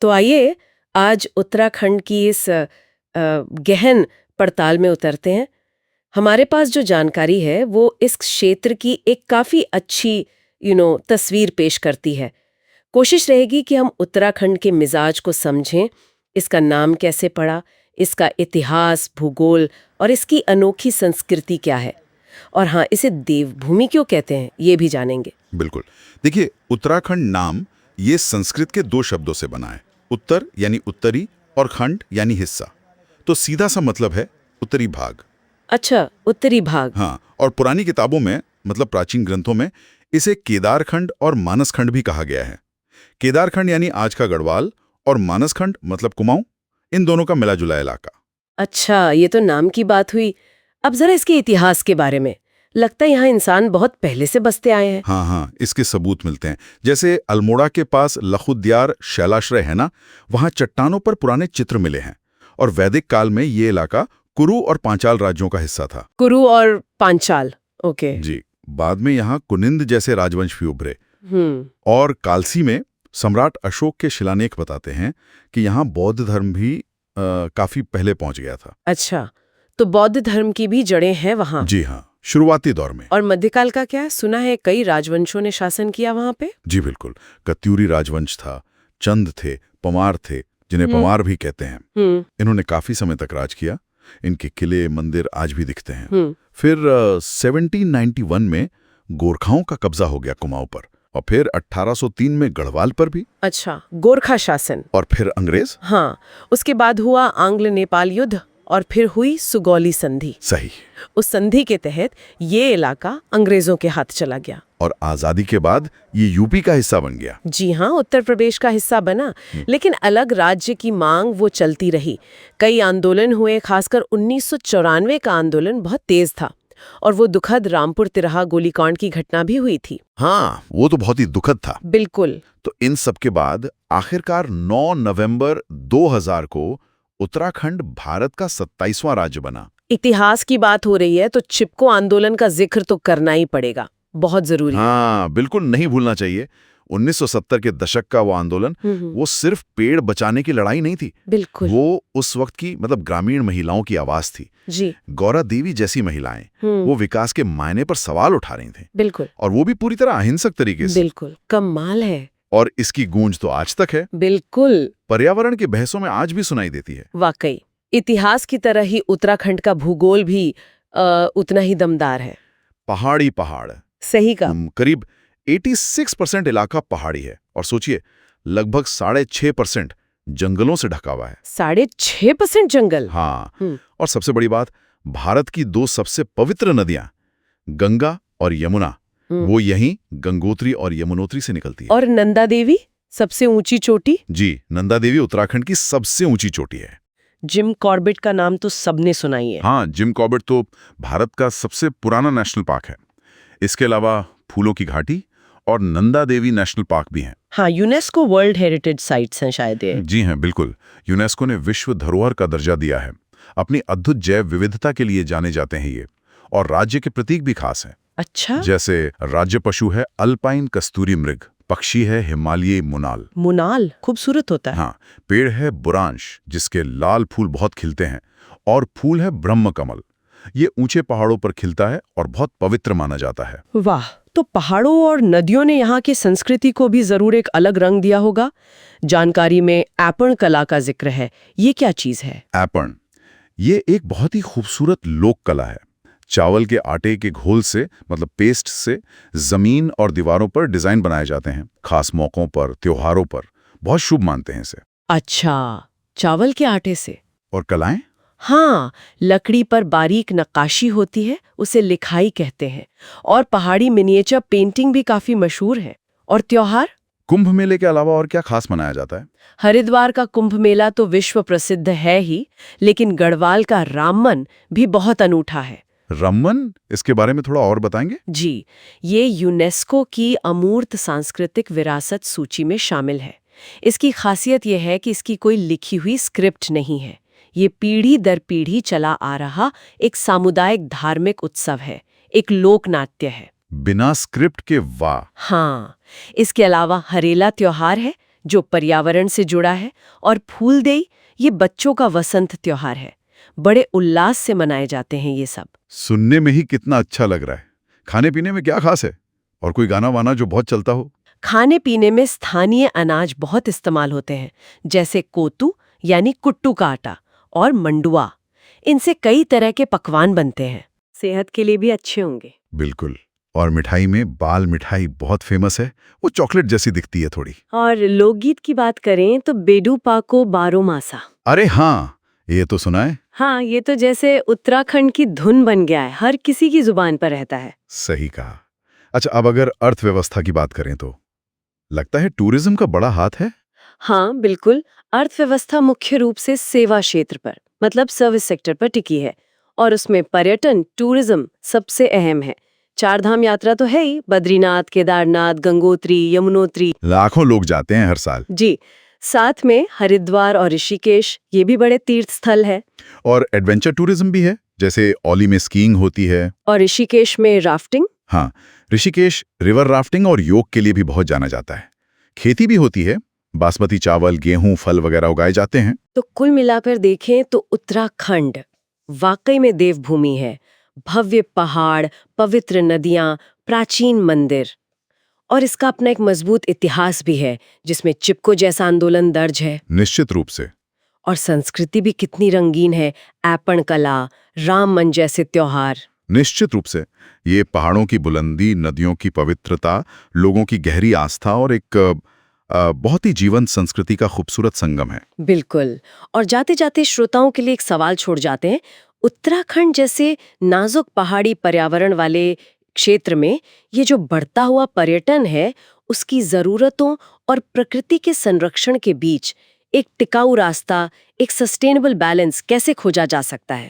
तो आइए आज उत्तराखंड की इस गहन पड़ताल में उतरते हैं। हमारे पास जो जानकारी है वो इस क्षेत्र की एक काफ़ी अच्छी तस्वीर पेश करती है। कोशिश रहेगी कि हम उत्तराखंड के मिजाज को समझें, इसका नाम कैसे पड़ा, इसका इतिहास, भूगोल और इसकी अनोखी संस्कृति क्या है, और हाँ, इसे देवभूमि क्यों कहते हैं ये भी जानेंगे। बिल्कुल। देखिए, उत्तराखंड नाम ये संस्कृत के दो शब्दों से बना है। उत्तर यानी उत्तरी और खंड यानी हिस्सा। तो सीधा सा मतलब है उत्तरी भाग। अच्छा, उत्तरी भाग। हाँ, और पुरानी किताबों में मतलब प्राचीन ग्रंथों में इसे केदारखंड और मानसखंड भी कहा गया है। केदारखंड यानी आज का गढ़वाल और मानसखंड मतलब कुमाऊं, इन दोनों का मिला जुला इलाका। अच्छा, ये तो नाम की बात हुई। अब जरा इसके इतिहास के बारे में। लगता है यहाँ इंसान बहुत पहले से बसते आए हैं। हाँ हाँ, इसके सबूत मिलते हैं। जैसे अल्मोड़ा के पास लखुद्यार शैलाश्रय है ना, वहाँ चट्टानों पर पुराने चित्र मिले हैं। और वैदिक काल में ये इलाका कुरु और पांचाल राज्यों का हिस्सा था। कुरु और पांचाल, ओके। जी। बाद में यहाँ कुनिंद जैसे राजवंश भी उभरे। हम्म। और कालसी में सम्राट अशोक के शिलालेख बताते हैं कि यहाँ बौद्ध धर्म भी काफी पहले पहुंच गया था। अच्छा, तो बौद्ध धर्म की भी जड़ें हैं वहाँ। जी हाँ, शुरुआती दौर में। और मध्यकाल का क्या? सुना है कई राजवंशों ने शासन किया वहाँ पे। जी बिल्कुल। कत्यूरी राजवंश था, चंद थे, पमार थे, जिन्हें पमार भी कहते हैं। इन्होंने काफी समय तक राज किया। इनके किले मंदिर आज भी दिखते हैं। फिर 1791 में गोरखाओं का कब्जा हो गया कुमाऊं पर, और फिर 1803 में गढ़वाल पर भी। अच्छा, गोरखा शासन। और फिर अंग्रेज। हाँ, उसके बाद हुआ आंग्ल नेपाल युद्ध और फिर हुई सुगौली संधि। सही। उस संधि के तहत ये इलाका अंग्रेजों के हाथ चला गया और आजादी के बाद ये यूपी का हिस्सा बन गया। जी हाँ, उत्तर प्रदेश का हिस्सा बना। लेकिन अलग राज्य की मांग वो चलती रही। कई आंदोलन हुए, खासकर 1994 का आंदोलन बहुत तेज था। और वो दुखद रामपुर तिराहा गोलीकांड की घटना भी हुई थी। हाँ, वो तो बहुत ही दुखद था। बिल्कुल। तो इन सब के बाद आखिरकार 9 नवंबर 2000 को उत्तराखंड भारत का 27वां राज्य बना। इतिहास की बात हो रही है तो चिपको आंदोलन का जिक्र तो करना ही पड़ेगा, बहुत जरूरी। हाँ, बिल्कुल नहीं भूलना चाहिए। 1970 के दशक का वो आंदोलन, वो सिर्फ पेड़ बचाने की लड़ाई नहीं थी। बिल्कुल। वो उस वक्त की मतलब ग्रामीण महिलाओं की आवाज थी। जी। गौरा देवी जैसी महिलाएं वो विकास के मायने पर सवाल उठा रही थी। बिल्कुल। और वो भी पूरी तरह अहिंसक तरीके से। बिल्कुल, कमाल है। और इसकी गूंज तो आज तक है। बिल्कुल। पर्यावरण की बहसों में आज भी सुनाई देती है। वाकई इतिहास की तरह ही उत्तराखंड का भूगोल भी उतना ही दमदार है। पहाड़ी पहाड़। सही का। करीब 86% इलाका पहाड़ी है। और सोचिए, लगभग 6.5% जंगलों से ढका हुआ है। 6.5% जंगल। हाँ। और सबसे बड़ी बात, भारत की दो सबसे पवित्र नदियां गंगा और यमुना, वो यहीं गंगोत्री और यमुनोत्री से निकलती है। और नंदा देवी सबसे ऊंची चोटी। जी, नंदा देवी उत्तराखंड की सबसे ऊंची चोटी है। जिम कॉर्बेट का नाम तो सबने सुना ही है। हाँ, जिम कॉर्बेट तो भारत का सबसे पुराना नेशनल पार्क है। इसके अलावा फूलों की घाटी और नंदा देवी नेशनल पार्क भी हैं। हाँ, यूनेस्को वर्ल्ड हेरिटेज साइट्स हैं शायद ये। जी हैं, बिल्कुल। यूनेस्को ने विश्व धरोहर का दर्जा दिया है। अपनी अद्भुत जैव विविधता के लिए जाने जाते हैं ये। और राज्य के प्रतीक भी खास हैं। अच्छा। जैसे राज्य पशु है अल्पाइन कस्तूरी मृग, पक्षी है हिमालयी मुनाल। मुनाल खूबसूरत होता है। हाँ, पेड़ है बुरांश जिसके लाल फूल बहुत खिलते हैं। और फूल है ब्रह्म कमल, ये ऊंचे पहाड़ों पर खिलता है और बहुत पवित्र माना जाता है। वाह, तो पहाड़ों और नदियों ने यहाँ की संस्कृति को भी जरूर एक अलग रंग दिया होगा। जानकारी में ऐपण कला का जिक्र है, ये क्या चीज है? ऐपण ये एक बहुत ही खूबसूरत लोक कला है। चावल के आटे के घोल से मतलब पेस्ट से जमीन और दीवारों पर डिजाइन बनाए जाते हैं। खास मौकों पर, त्योहारों पर बहुत शुभ मानते हैं इसे। अच्छा, चावल के आटे से। और कलाएं? हाँ, लकड़ी पर बारीक नक्काशी होती है, उसे लिखाई कहते हैं। और पहाड़ी मिनिएचर पेंटिंग भी काफी मशहूर है। और त्योहार? कुंभ मेले के अलावा और क्या खास मनाया जाता है? हरिद्वार का कुंभ मेला तो विश्व प्रसिद्ध है ही, लेकिन गढ़वाल का राममन भी बहुत अनूठा है। रमन, इसके बारे में थोड़ा और बताएंगे? जी, ये यूनेस्को की अमूर्त सांस्कृतिक विरासत सूची में शामिल है। इसकी खासियत यह है कि इसकी कोई लिखी हुई स्क्रिप्ट नहीं है। ये पीढ़ी दर पीढ़ी चला आ रहा एक सामुदायिक धार्मिक उत्सव है, एक लोक नाट्य है। बिना स्क्रिप्ट के? वाह। हाँ, इसके अलावा हरेला त्योहार है जो पर्यावरण से जुड़ा है, और फूलदेई ये बच्चों का वसंत त्योहार है। बड़े उल्लास से मनाए जाते हैं ये सब। सुनने में ही कितना अच्छा लग रहा है। खाने पीने में क्या खास है? और कोई गाना वाना जो बहुत चलता हो? खाने पीने में स्थानीय अनाज बहुत इस्तेमाल होते हैं, जैसे कोतू यानी कुट्टू का आटा और मंडुआ। इनसे कई तरह के पकवान बनते हैं। सेहत के लिए भी अच्छे होंगे। बिल्कुल। और मिठाई में बाल मिठाई बहुत फेमस है। वो चॉकलेट जैसी दिखती है थोड़ी। और लोकगीत की बात करें तो बेडू पाको बारो मासा। अरे हाँ, ये तो सुना है। हाँ, ये तो जैसे उत्तराखंड की धुन बन गया है, हर किसी की जुबान पर रहता है। सही कहा। अच्छा, अब अगर अर्थव्यवस्था की बात करें तो लगता है टूरिज्म का बड़ा हाथ है। हाँ, बिल्कुल। अर्थव्यवस्था मुख्य रूप से सेवा क्षेत्र पर, मतलब सर्विस सेक्टर पर टिकी है, और उसमें पर्यटन, टूरिज्म सबसे अहम है। चारधाम यात्रा तो है ही, बद्रीनाथ, केदारनाथ, गंगोत्री, यमुनोत्री। लाखों लोग जाते हैं हर साल। जी, साथ में हरिद्वार और ऋषिकेश, ये भी बड़े तीर्थ स्थल है। और एडवेंचर टूरिज्म भी है, जैसे औली में स्कीइंग होती है। और ऋषिकेश में राफ्टिंग। हाँ, ऋषिकेश रिवर राफ्टिंग और योग के लिए भी बहुत जाना जाता है। खेती भी होती है, बासमती चावल, गेहूं, फल वगैरह उगाए जाते हैं। तो कुल मिलाकर देखें तो उत्तराखंड वाकई में देवभूमि है। भव्य पहाड़, पवित्र नदियां, प्राचीन मंदिर, और इसका अपना एक मजबूत इतिहास भी है, जिसमें चिपको जैसा आंदोलन दर्ज है। निश्चित रूप से। और संस्कृति भी कितनी रंगीन है। ऐपण कला, राम मन जैसे त्योहार। निश्चित रूप से। ये पहाड़ों की बुलंदी, नदियों की पवित्रता, लोगों की गहरी आस्था और एक बहुत ही जीवंत संस्कृति का खूबसूरत संगम है। बिल्कुल। और जाते जाते श्रोताओं के लिए एक सवाल छोड़ जाते हैं। उत्तराखंड जैसे नाजुक पहाड़ी पर्यावरण वाले क्षेत्र में ये जो बढ़ता हुआ पर्यटन है, उसकी ज़रूरतों और प्रकृति के संरक्षण के बीच एक टिकाऊ रास्ता, एक सस्टेनेबल बैलेंस कैसे खोजा जा सकता है?